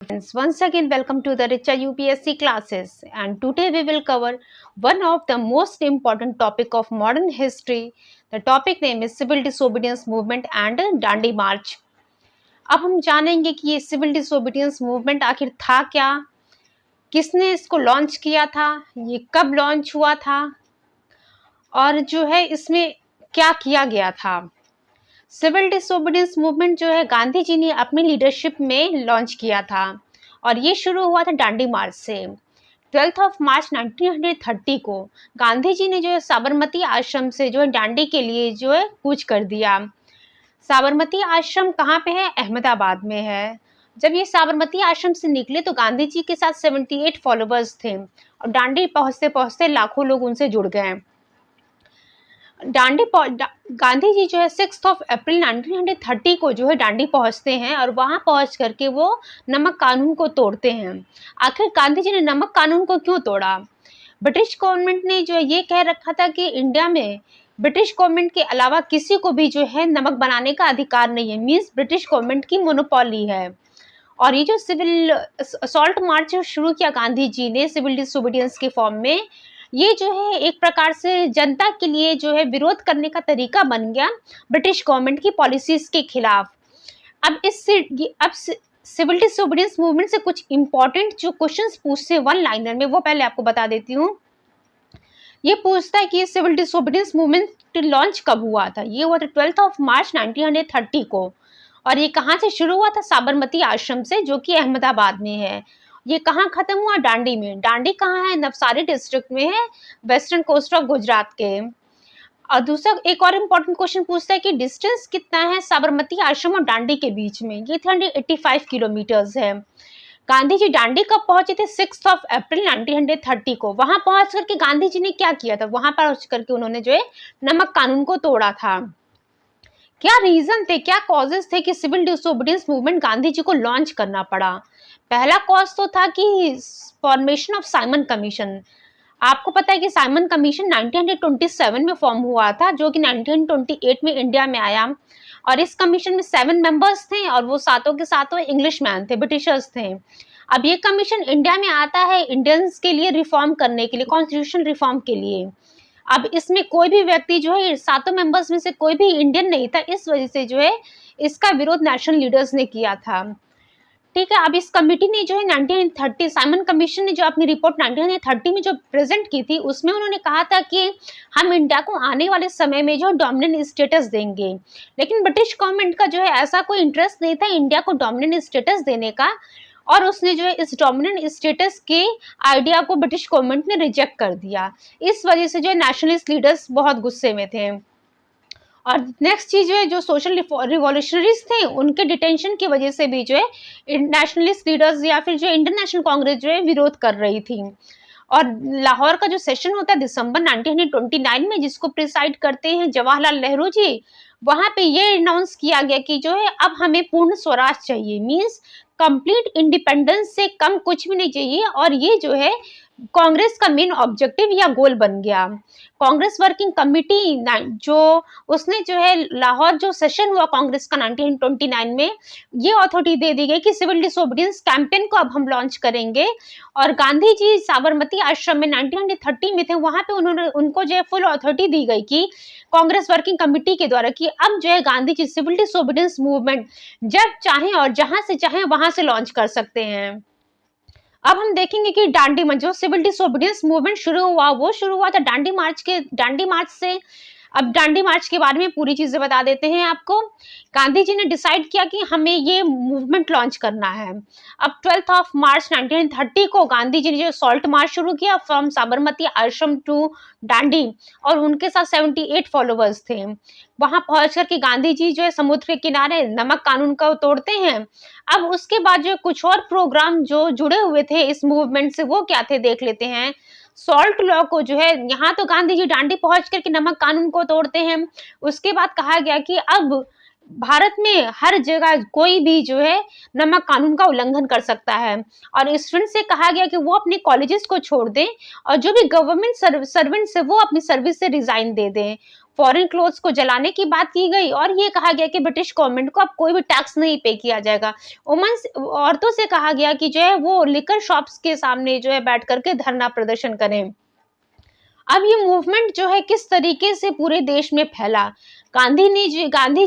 Friends, once again welcome to the Richa UPSC classes, and today we will cover one of the most important topic of modern history. The topic name is Civil Disobedience Movement and Dandi March. अब हम जानेंगे कि ये civil disobedience movement आखिर था क्या, किसने इसको लॉन्च किया था, ये कब लॉन्च हुआ था और जो है इसमें क्या किया गया था। सिविल डिसोबीडियंस मूवमेंट जो है गांधी जी ने अपनी लीडरशिप में लॉन्च किया था और ये शुरू हुआ था डांडी मार्च से। 12 मार्च 1930 को गांधी जी ने जो है साबरमती आश्रम से जो है डांडी के लिए जो है कूच कर दिया। साबरमती आश्रम कहाँ पे है? अहमदाबाद में है। जब ये साबरमती आश्रम से निकले तो गांधी जी के साथ 78 फॉलोवर्स थे और डांडी पहुंचते पहुंचते लाखों लोग उनसे जुड़ गए। गांधी जी जो है 6 अप्रैल 1930 को जो है डांडी पहुंचते हैं और वहां पहुंच करके वो नमक कानून को तोड़ते हैं। आखिर गांधी जी ने नमक कानून को क्यों तोड़ा? ब्रिटिश गवर्नमेंट ने जो ये कह रखा था कि इंडिया में ब्रिटिश गवर्नमेंट के अलावा किसी को भी जो है नमक बनाने का अधिकार नहीं है, मीन्स ब्रिटिश गवर्नमेंट की मोनोपोली है। और ये जो सिविल असॉल्ट मार्च शुरू किया गांधी जी ने सिविल डिसोबीडियंस के फॉर्म में, ये जो है एक प्रकार से जनता के लिए जो है विरोध करने का तरीका बन गया ब्रिटिश गवर्नमेंट की पॉलिसीज के खिलाफ। अब सिविल डिसोबीडियंस मूवमेंट से कुछ इंपॉर्टेंट जो क्वेश्चंस पूछते हैं वन लाइनर में, वो पहले आपको बता देती हूँ। ये पूछता है कि सिविल डिसोबीडियंस मूवमेंट लॉन्च कब हुआ था? ये हुआ था 12 मार्च 1930 को और ये कहाँ से शुरू हुआ था? साबरमती आश्रम से, जो कि अहमदाबाद में है। ये कहाँ खत्म हुआ? डांडी में। डांडी कहाँ है? नवसारी डिस्ट्रिक्ट में है, वेस्टर्न कोस्ट ऑफ गुजरात के। और दूसरा एक और इम्पोर्टेंट क्वेश्चन पूछता है कि डिस्टेंस कितना है साबरमती आश्रम और डांडी के बीच में? ये 385 किलोमीटर्स है। गांधी जी डांडी कब पहुंचे थे? 6 अप्रैल 1930 को। वहां पहुंच करके गांधी जी ने क्या किया था? वहां पहुंच करके उन्होंने जो है नमक कानून को तोड़ा था। क्या रीजन थे, क्या कॉजेस थे कि civil disobedience movement Gandhi ji को लॉन्च करना पड़ा? पहला कॉज तो था कि फॉर्मेशन ऑफ साइमन कमीशन। आपको पता है कि साइमन कमीशन 1927 में फॉर्म हुआ था, जो कि 1928 में इंडिया में आया और इस कमीशन में 7 मेंबर्स थे और वो सातों के सातों इंग्लिश मैन थे, ब्रिटिशर्स थे। अब ये कमीशन इंडिया में आता है इंडियंस के लिए रिफॉर्म करने के लिए, कॉन्स्टिट्यूशन रिफॉर्म के लिए। अब इसमें कोई भी व्यक्ति जो है सातों मेंबर्स में से कोई भी इंडियन नहीं था, इस वजह से जो है इसका विरोध नेशनल लीडर्स ने किया था। ठीक है, अब इस कमिटी ने जो है 1930 साइमन कमीशन ने जो अपनी रिपोर्ट 1930 में जो प्रेजेंट की थी, उसमें उन्होंने कहा था कि हम इंडिया को आने वाले समय में जो डोमिनेंट स्टेटस देंगे। लेकिन ब्रिटिश गवर्नमेंट का जो है ऐसा कोई इंटरेस्ट नहीं था इंडिया को डोमिनेंट स्टेटस देने का, और उसने जो है इस डोमिनेंट स्टेटस के आइडिया को ब्रिटिश गवर्नमेंट ने रिजेक्ट कर दिया। इस वजह से जो है नेशनलिस्ट लीडर्स बहुत गुस्से में थे। और नेक्स्ट चीज जो है, जो सोशल रिवॉल्यूशनरीज थे उनके डिटेंशन की वजह से भी जो है नेशनलिस्ट लीडर्स या फिर जो इंडियन नेशनल कांग्रेस जो है विरोध कर रही थी। और लाहौर का जो सेशन होता है दिसंबर 1929 में, जिसको प्रिसाइड करते हैं जवाहरलाल नेहरू जी, वहां पे ये अनाउंस किया गया कि जो है अब हमें पूर्ण स्वराज चाहिए, मींस कंप्लीट इंडिपेंडेंस से कम कुछ भी नहीं चाहिए। और ये जो है कांग्रेस का मेन ऑब्जेक्टिव या गोल बन गया। कांग्रेस वर्किंग कमेटी जो उसने जो है लाहौर जो सेशन हुआ कांग्रेस का 1929 में, ये अथॉरिटी दे दी गई कि सिविल डिसोबीडियंस कैंपेन को अब हम लॉन्च करेंगे। और गांधी जी साबरमती आश्रम में 1930 में थे, वहां पे उनको जो है फुल अथॉरिटी दी गई कि कांग्रेस वर्किंग कमेटी के द्वारा कि अब जो है Gandhi ji civil disobedience movement जब चाहें और जहां से चाहें वहां से लॉन्च कर सकते हैं। अब हम देखेंगे कि डांडी मार्च, जो सिविल डिसोबीडियंस मूवमेंट शुरू हुआ, वो शुरू हुआ था डांडी मार्च से। अब डांडी मार्च के बारे में पूरी चीजें बता देते हैं आपको। गांधी जी ने डिसाइड किया कि हमें ये मूवमेंट लॉन्च करना है। अब 12 मार्च 1930 को गांधी जी ने जो सॉल्ट मार्च शुरू किया फ्रॉम साबरमती आश्रम टू डांडी, और उनके साथ 78 फॉलोवर्स थे। वहां पहुंच करके गांधी जी जो है समुद्र के किनारे नमक कानून को तोड़ते हैं। अब उसके बाद जो कुछ और प्रोग्राम जो जुड़े हुए थे इस मूवमेंट से, वो क्या थे देख लेते हैं। सॉल्ट लॉ को जो है, यहाँ तो गांधी जी डांडी पहुंच करके नमक कानून को तोड़ते हैं। उसके बाद कहा गया कि अब भारत में हर जगह कोई भी जो है नमक कानून का उल्लंघन कर सकता है और स्टूडेंट से कहा गया कि वो अपने कॉलेजेस को छोड़ दें और जो भी गवर्नमेंट सर्वेंट्स है वो अपनी सर्विस से रिजाइन दे दें। फॉरेन क्लोथ्स को जलाने की बात की गई और ये कहा गया कि ब्रिटिश गवर्नमेंट को अब कोई भी टैक्स नहीं पे किया जाएगा। वुमेन्स औरतों से कहा गया कि जो है वो लिकर शॉप्स के सामने जो है बैठ करके धरना प्रदर्शन करें। अब ये मूवमेंट जो है किस तरीके से पूरे देश में फैला, गांधी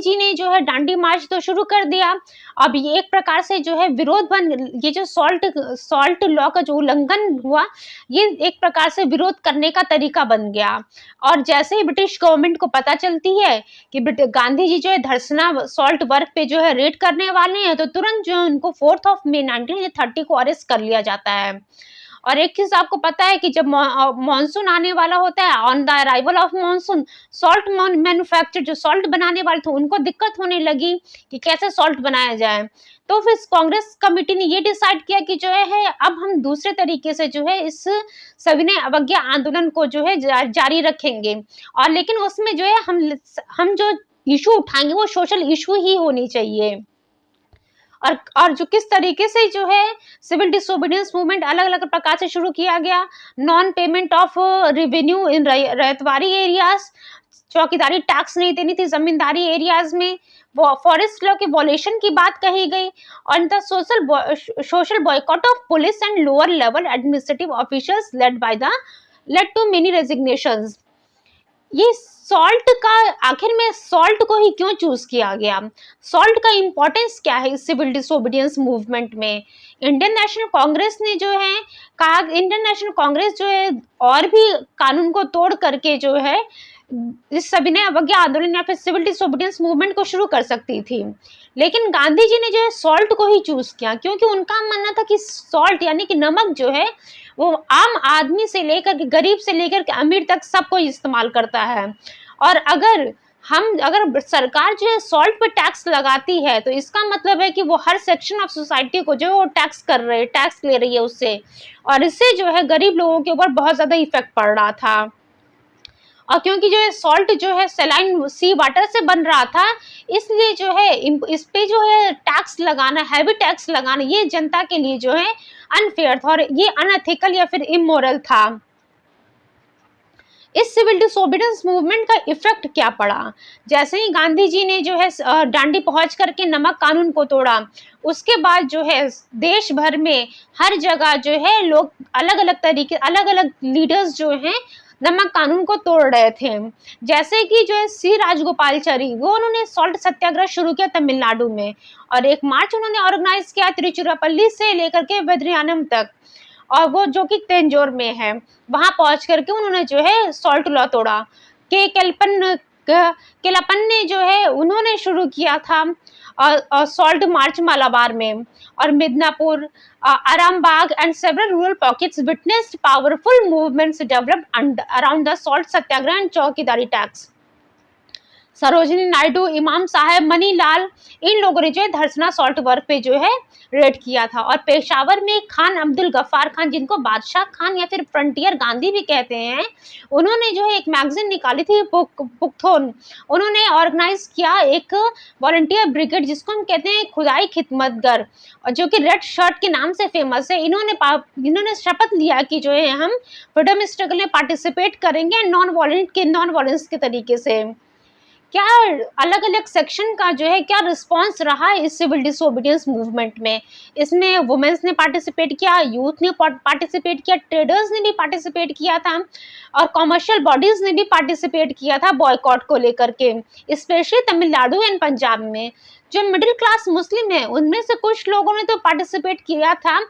जी ने जो है डांडी मार्च तो शुरू कर दिया। अब ये एक प्रकार से जो है विरोध बन, ये जो सॉल्ट लॉ का जो उल्लंघन हुआ, ये एक प्रकार से विरोध करने का तरीका बन गया। और जैसे ही ब्रिटिश गवर्नमेंट को पता चलती है कि गांधी जी जो है धरसना सॉल्ट वर्क पे जो है रेड करने वाले हैं, तो तुरंत जो है उनको 4 मई 1930 को अरेस्ट कर लिया जाता है। और एक चीज आपको पता है कि जब मॉनसून आने वाला होता है, on the arrival of monsoon, salt manufacture जो सॉल्ट बनाने वाले थे उनको दिक्कत होने लगी कि कैसे सॉल्ट बनाया जाए। तो फिर कांग्रेस कमेटी ने ये डिसाइड किया कि जो है अब हम दूसरे तरीके से जो है इस सविनय अवज्ञा आंदोलन को जो है जारी रखेंगे। और लेकिन उसमें जो है हम जो इशू उठाएंगे वो सोशल इशू ही होनी चाहिए। और जो किस तरीके से जो है सिविल डिसोबीडियंस मूवमेंट अलग अलग प्रकार से शुरू किया गया। Non payment of revenue in ryotwari areas, chowkidari tax नहीं देनी थी जमींदारी एरियाज में, वो फॉरेस्ट लॉ के वॉलेशन की बात कही गई। और the social boycott of police and lower level administrative officials led to many resignations. ये सॉल्ट का आखिर में सॉल्ट को ही क्यों चूज किया गया, सॉल्ट का इंपॉर्टेंस क्या है इस सिविल डिसोबीडियंस मूवमेंट में। इंडियन नेशनल कांग्रेस ने जो है कहा, इंडियन नेशनल कांग्रेस जो है और भी कानून को तोड़ करके जो है इस सविनय अवज्ञा आंदोलन या फिर सिविल डिसोबीडियंस मूवमेंट को शुरू कर सकती थी, लेकिन गांधी जी ने जो है सॉल्ट को ही चूज किया क्योंकि उनका मानना था कि सॉल्ट यानी कि नमक जो है वो आम आदमी से लेकर के गरीब से लेकर के अमीर तक सब कोई इस्तेमाल करता है। और अगर सरकार जो है सॉल्ट पर टैक्स लगाती है तो इसका मतलब है कि वो हर सेक्शन ऑफ सोसाइटी को जो है वो टैक्स ले रही है उससे, और इससे जो है गरीब लोगों के ऊपर बहुत ज्यादा इफेक्ट पड़ रहा था। और क्योंकि जो है सॉल्ट जो है सलाइन सी वाटर से बन रहा था, इसलिए जो है इस पे जो है टैक्स लगाना, हैवी टैक्स लगाना, ये जनता के लिए जो है अनफेयर था और ये अनएथिकल या फिर इमोरल था। इस सिविल डिसोबीडियंस मूवमेंट का इफेक्ट क्या पड़ा, जैसे ही गांधी जी ने जो है डांडी पहुंच करके नमक कानून को तोड़ा, उसके बाद जो है देश भर में हर जगह जो है लोग अलग अलग लीडर्स जो हैं नमक कानून को तोड़ रहे थे। जैसे कि जो है सी राजगोपालचारी, वो उन्होंने सॉल्ट सत्याग्रह शुरू किया तमिलनाडु में और एक मार्च उन्होंने ऑर्गेनाइज किया तिरुचिरापल्ली से लेकर के बद्रियानम तक, और वो जो कि तेंजोर में है, वहां पहुंच करके उन्होंने जो है सॉल्ट लॉ तोड़ा। के केलप्पन ने जो है उन्होंने शुरू किया था और सॉल्ट मार्च मालाबार में, और Midnapore, Arambagh and several rural pockets witnessed powerful movements developed around the salt satyagraha and chowkidari tax. Sarojini Naidu, Imam Sahib, Manilal, इन लोगों ने जो है धरसना सॉल्ट वर्क पे जो है रेड किया था। और पेशावर में खान अब्दुल गफ्फार खान, जिनको बादशाह खान या फिर फ्रंटियर गांधी भी कहते हैं, उन्होंने जो है एक मैगजीन निकाली थी पुख्तोन, उन्होंने ऑर्गेनाइज किया एक वॉलंटियर ब्रिगेड जिसको हम कहते हैं खुदाई खिदमतगर, और जो कि रेड शर्ट के नाम से फेमस है। इन्होंने शपथ लिया कि जो है हम फ्रीडम स्ट्रगल में पार्टिसिपेट करेंगे नॉन वॉलेंस के तरीके से। क्या अलग अलग सेक्शन का जो है क्या रिस्पांस रहा है इस सिविल डिसोबीडियंस मूवमेंट में, इसमें वुमेन्स ने पार्टिसिपेट किया, यूथ ने पार्टिसिपेट किया, ट्रेडर्स ने भी पार्टिसिपेट किया था, और कॉमर्शियल बॉडीज ने भी पार्टिसिपेट किया था बॉयकॉट को लेकर के, स्पेशली तमिलनाडु एंड पंजाब में। जो मिडिल क्लास मुस्लिम है उनमें से कुछ लोगों ने तो पार्टिसिपेट किया था,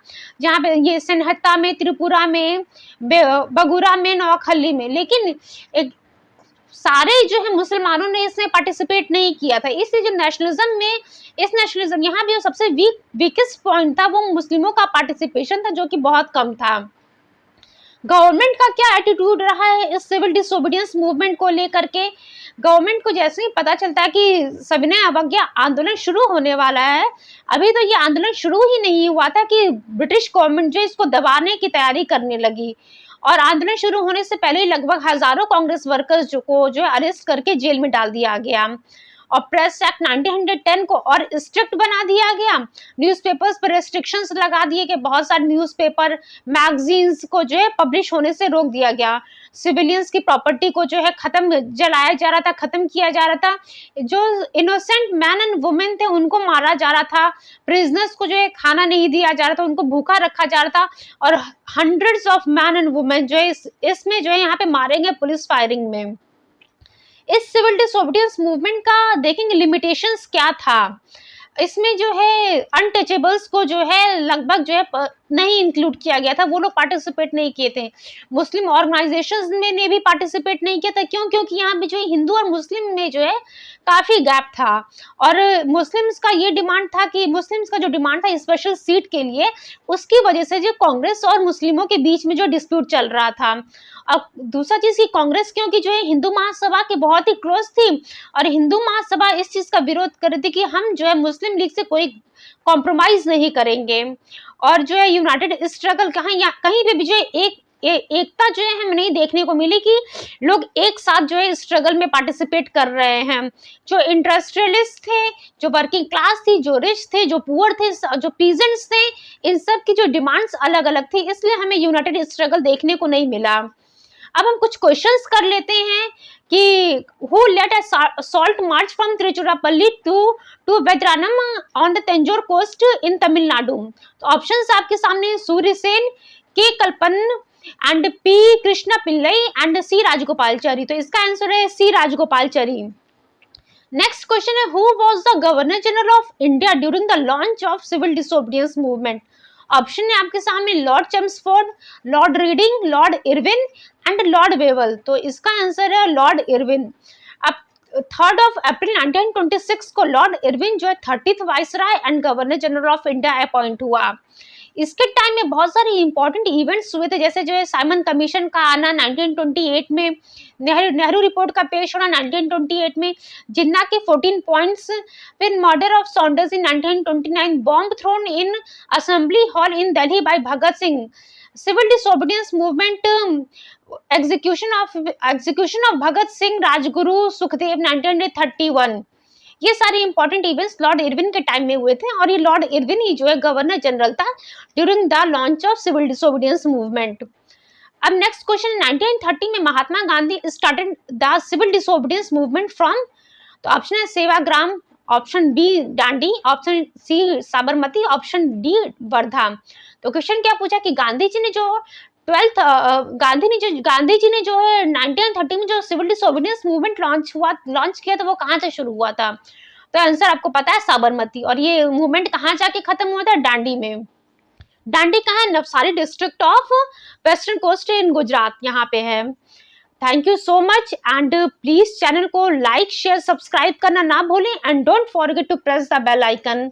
जहाँ पे ये सनहत्ता में, त्रिपुरा में, बगुरा में, नौखली में, लेकिन एक सारे जो है मुसलमानों ने इसमें पार्टिसिपेट नहीं किया था। इसलिए जो नेशनलिज्म यहाँ भी सबसे वीकेस्ट पॉइंट था वो मुस्लिमों का पार्टिसिपेशन था, जो कि बहुत कम था। गवर्नमेंट का क्या एटीट्यूड रहा है इस सिविल डिसोबीडियंस मूवमेंट को लेकर के। गवर्नमेंट को जैसे ही पता चलता है कि सविनय अवज्ञा आंदोलन शुरू होने वाला है, अभी तो ये आंदोलन शुरू ही नहीं हुआ था कि ब्रिटिश गवर्नमेंट जो इसको दबाने की तैयारी करने लगी, और आंदोलन शुरू होने से पहले लगभग हजारों कांग्रेस वर्कर्स को जो है अरेस्ट करके जेल में डाल दिया गया। और प्रेस एक्ट 1910 को और स्ट्रिक्ट बना दिया गया। न्यूज़पेपर्स पर रेस्ट्रिक्शंस लगा दिए कि बहुत सारे न्यूज़पेपर मैगजीन्स को जो है पब्लिश होने से रोक दिया गया। सिविलियंस की प्रॉपर्टी को जो है खत्म जलाया जा रहा था, खत्म किया जा रहा था। जो इनोसेंट मैन एंड वुमेन थे उनको मारा जा रहा था। प्रिजनर्स को जो है खाना नहीं दिया जा रहा था, उनको भूखा रखा जा रहा था। और hundreds of man and women जो है इसमें जो है यहाँ पे मारे गए पुलिस फायरिंग में। इस सिविल डिसोबीडियंस मूवमेंट का देखेंगे लिमिटेशंस क्या था। इसमें जो है अनटचेबल्स को जो है लगभग जो है नहीं इंक्लूड किया गया था, वो लोग पार्टिसिपेट नहीं किए थे। मुस्लिम ऑर्गेनाइजेशंस में ने भी पार्टिसिपेट नहीं किया था। क्यों? क्योंकि यहाँ पे जो है हिंदू और मुस्लिम में जो है काफी गैप था। और मुस्लिम्स का ये डिमांड था कि मुस्लिम्स का जो डिमांड था स्पेशल सीट के लिए, उसकी वजह से जो कांग्रेस और मुस्लिमों के बीच में जो डिस्प्यूट चल रहा था। अब दूसरा चीज की कांग्रेस क्योंकि जो है हिंदू महासभा के बहुत ही क्लोज थी और हिंदू महासभा इस चीज का विरोध कर रही थी कि हम जो है मुस्लिम लीग से कोई कॉम्प्रोमाइज नहीं करेंगे। और जो है यूनाइटेड स्ट्रगल कहीं पे भी जो है एकता जो है हमें नहीं देखने को मिली कि लोग एक साथ जो है स्ट्रगल में पार्टिसिपेट कर रहे हैं। जो इंडस्ट्रियलिस्ट थे, जो वर्किंग क्लास थी, जो रिच थे, जो पुअर थे, जो पीजेंट्स थे, इन सब की जो डिमांड्स अलग अलग थी, इसलिए हमें यूनाइटेड स्ट्रगल देखने को नहीं मिला। अब हम कुछ क्वेश्चंस कर लेते हैं कि who led a salt march from Tiruchirappalli to Vedaranyam on the Tanjore coast in Tamil Nadu. तो ऑप्शंस आपके सामने Surya Sen, K Kelappan and P Krishna Pillai and C Rajagopalachari. तो इसका आंसर है सी राजगोपालचारी। नेक्स्ट क्वेश्चन है who was the governor general of India during the launch of civil disobedience movement. Option है आपके सामने Lord Chelmsford, Lord Reading, Lord Irwin and Lord Wavell. तो इसका answer है लॉर्ड इरविन। अब 3 अप्रैल 1926 को लॉर्ड इरविन जो है 30th viceroy and governor general of India appoint हुआ। इसके टाइम में बहुत सारे इंपॉर्टेंट इवेंट्स हुए थे, जैसे जो है साइमन कमीशन का आना 1928 में, नेहरू रिपोर्ट का पेश होना 1928 में, जिन्ना के 14 पॉइंट्स, फिर murder of Saunders in 1929, bomb thrown in assembly hall in Delhi by Bhagat Singh, civil disobedience movement, execution of Bhagat Singh, Rajguru, Sukhdev 1931। ये सारे इंपॉर्टेंट इवेंट्स लॉर्ड इरविन के टाइम में हुए थे और ये लॉर्ड इरविन ही जो है गवर्नर जनरल था during the launch of civil disobedience movement. अब नेक्स्ट क्वेश्चन, 1930 में Mahatma Gandhi started the civil disobedience movement from. तो ऑप्शन है Sevagram, option B Dandi, option C Sabarmati, option D Wardha. तो क्वेश्चन क्या पूछा कि गांधी जी ने जो गांधी जी ने जो है 1930 में जो सिविल डिसोबीडियंस मूवमेंट लॉन्च किया था वो कहाँ से शुरू हुआ था। तो आंसर आपको पता है साबरमती। और ये मूवमेंट कहाँ जाके खत्म हुआ था? दांडी में। दांडी कहाँ है? Navsari district of western coast in Gujarat यहाँ पे है। Thank you so much and please channel को लाइक शेयर सब्सक्राइब करना ना भूलें and don't forget to press the bell icon.